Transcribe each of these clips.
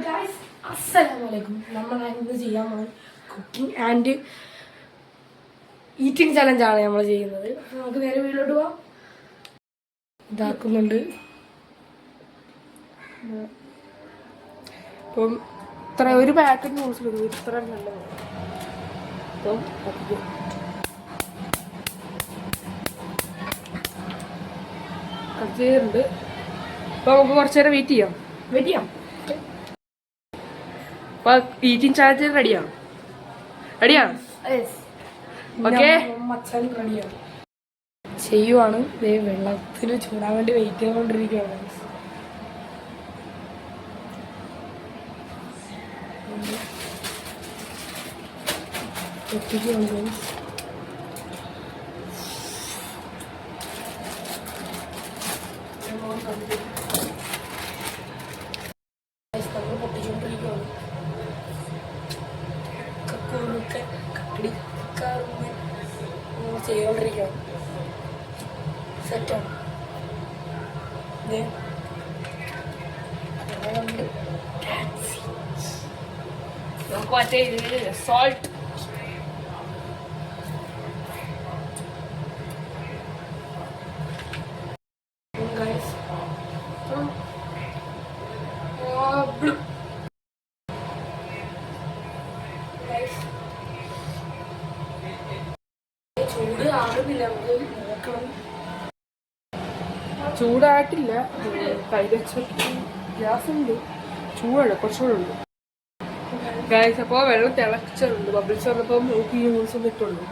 Guys അസ്സലാമു അലൈക്കും. നമ്മൾ ഇന്ന് ചെയ്യാൻ പോകുന്നത് കുക്കിംഗ് ആൻഡ് ഈറ്റിംഗ് ചലഞ്ചാണ് നമ്മൾ ചെയ്യുന്നത്. നമുക്ക് നേരെ വീട്ടിലോട്ട് പോവാം. ഇതാക്കുന്നുണ്ട്. ഇപ്പം ഇത്ര ഒരു പാക്കറ്റ് നൂഡിൽസ് എടുക്കും. ഇത്ര നല്ലതാണ്. അപ്പം കട്ട് ചെയ്തിട്ടുണ്ട്. അപ്പോൾ നമുക്ക് കുറച്ച് നേരം വെയിറ്റ് ചെയ്യാം. അപ്പോൾ ഈറ്റിംഗ് ചാലഞ്ച് റെഡിയാണ്. ഓക്കെ, ചെയ്യുവാണ്. വെള്ളത്തിൽ ചൂടാൻ വേണ്ടി വെയിറ്റ് ചെയ്തുകൊണ്ടിരിക്കുകയാണ്. ചെയ്തോണ്ടിരിക്കുകയാണ്. സെറ്റാണ്. നമുക്ക് മറ്റേ സോൾട്ട് ചൂട് ആകുന്നില്ല. നമുക്ക് നോക്കണം. ചൂടായിട്ടില്ല. കൈവച്ച ഗ്യാസ് ഉണ്ട്. ചൂടല്ല, കുറച്ചുകൂടെ ഉണ്ട് ഗൈസ്. അപ്പോൾ വെള്ളം തിളച്ചുണ്ട്. ബബിൾസ് വന്നപ്പോൾ നോക്കി യൂസ് വന്നിട്ടുള്ളൂ.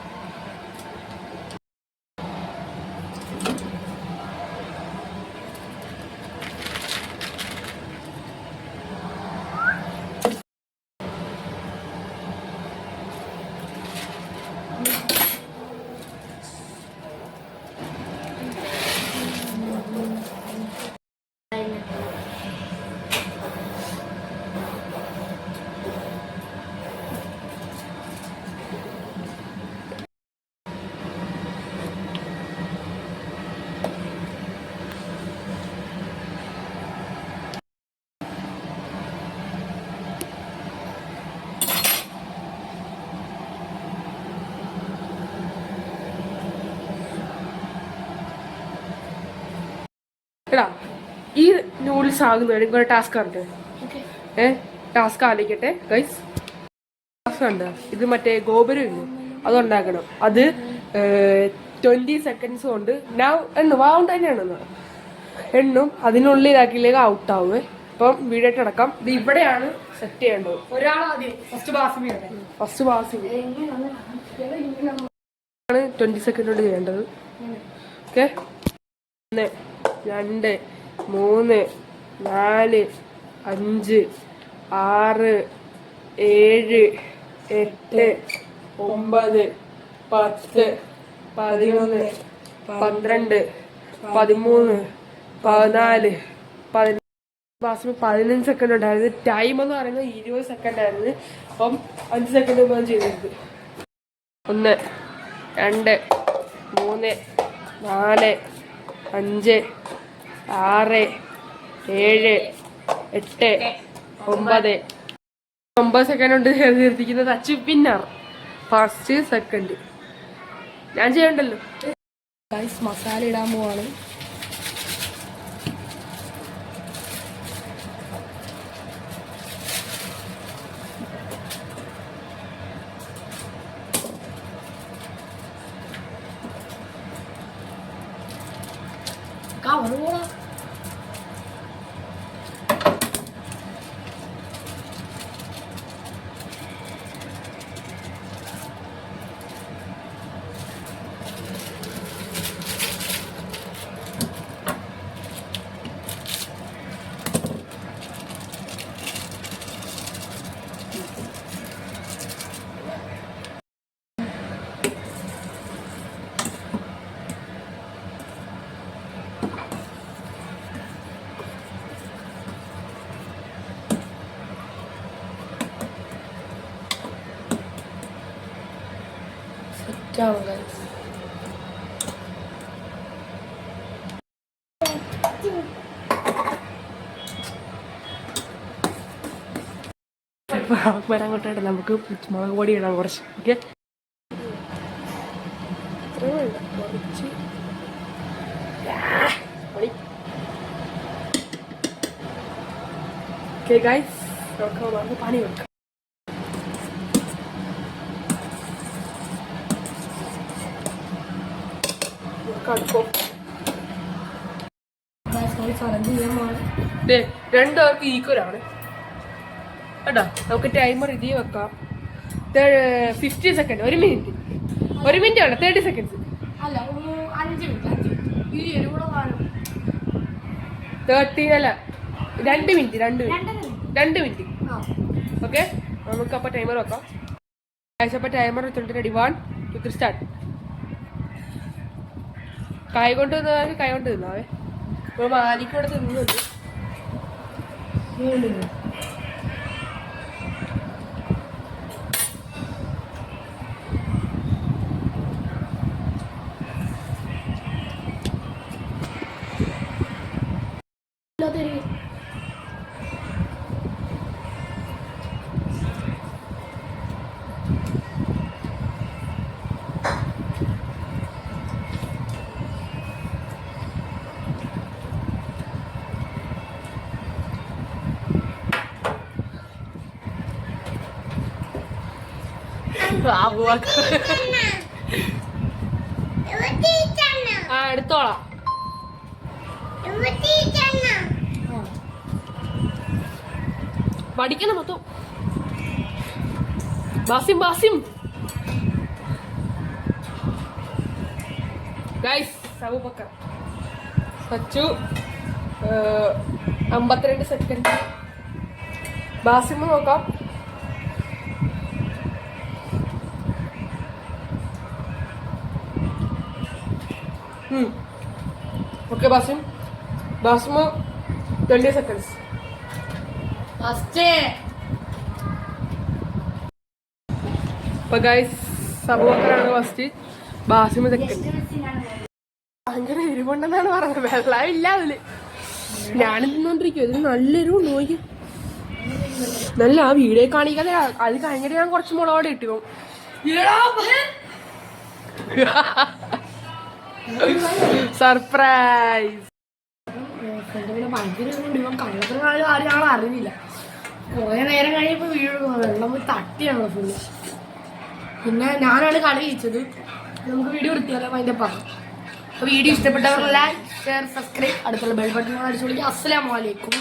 എടാ, ഈ നൂഡിൽസ് ആകുന്നവരെ ഒരു ടാസ്ക് ഉണ്ട്. ടാസ്ക് ആലോചിക്കട്ടെ ഗൈസ്. ടാസ്ക് ഉണ്ട്. ഇത് മറ്റേ ഗോപുരം ഇല്ലേ, അതുണ്ടാക്കണം. അത് 20 seconds കൊണ്ട് ഞാൻ വാണ്ട് തന്നെയാണ് എണ്ണും. അതിനുള്ളിലാക്കിയില്ലെങ്കിൽ ഔട്ടാവുമേ. അപ്പം വീഡിയോ അടക്കാം. ഇത് ഇവിടെയാണ് സെറ്റ് ചെയ്യേണ്ടത്. ഒരാളാദ്യം ഫസ്റ്റ് ബാസിമി 20 സെക്കൻഡ് കൊണ്ട് ചെയ്യേണ്ടത്. ഓക്കെ, 1 2 3 4 5 6 7 8 9 10 11 12 13 14 15 ബാസിമി 15 സെക്കൻഡ് ഉണ്ടായിരുന്നു. ടൈം എന്ന് പറയുന്നത് 20 സെക്കൻഡ് ആയിരുന്നു. അപ്പം 5 സെക്കൻഡ് മുമ്പ് ചെയ്തിരുന്നത്. 1 2 3 4 5 6 7 8 9 സെക്കൻഡ് കൊണ്ട് തീർത്തിരിക്കുന്നത് അച്ചു പിന്നർ. ഫസ്റ്റ് സെക്കൻഡ് ഞാൻ ചെയ്യണ്ടല്ലോ. മസാല ഇടാൻ പോവാണ്. Ciao guys. വരാൻ കൊണ്ടായിട്ട് നമുക്ക് മുളക് പൊടി ഇടാം കുറച്ച്. ഓക്കെ, കുറച്ച് ഓക്കെ ഗൈസ്, നമുക്ക് പണി കൊടുക്കാം. രണ്ടുപേർക്ക് ഈക്വലാണ് കേട്ടോ. നമുക്ക് ടൈമർ ഇതേ വെക്കാം. 50 സെക്കൻഡ്, 1 മിനിറ്റ് വേണ്ട, 30 സെക്കൻഡ്സ്. 30 അല്ല, 2 മിനിറ്റ്. ഓക്കെ, നമുക്കപ്പോൾ ടൈമർ വെക്കാം. അപ്പോൾ ടൈമർ വെച്ചിട്ട് റെഡി, 1 2 3 സ്റ്റാർട്ട്. കൈ കൊണ്ട് തിന്നാവേ. ഇപ്പോൾ മാലിക്കൂടെ തിന്നുന്നുണ്ട്. എടുത്തോളാം. പഠിക്കണം മൊത്തം. Basim guys, Abubakar Sachu 52 second. ബാസിം നോക്കാം. Okay, Basim 20 seconds. അപ്പൊ ഗൈസ്, അബൂബക്കറാണ് ഫസ്റ്റ്, ബാസിം സെക്കൻഡ്. ഭയങ്കര എരിവുണ്ടെന്നാണ് പറഞ്ഞത്, വെള്ളമില്ല അതില്. ഞാനും തിന്നോണ്ടിരിക്കും. ഇതിന് നല്ലൊരു നോക്കി നല്ല ആ വീഡിയോ കാണിക്കാതെ അത് കഴിഞ്ഞിട്ട് ഞാൻ കുറച്ച് മുളകോടെ ഇട്ടു. സർപ്രൈസ്. അറിയില്ല. കുറെ നേരം കഴിയുമ്പോ വെള്ളം തട്ടിയാണ് ഫുള്ള്. പിന്നെ ഞാനാണ് കളി ജയിച്ചത്. നമുക്ക് വീഡിയോ എടുത്തിയാലോ അതിന്റെ പറഞ്ഞു. വീഡിയോ ഇഷ്ടപ്പെട്ടവർ ലൈക്ക്, ഷെയർ, സബ്സ്ക്രൈബ്, അടുത്തുള്ള ബെൽ ബട്ടൺ അടിച്ചു വിളിക്കുക. അസ്സലാമു അലൈക്കും.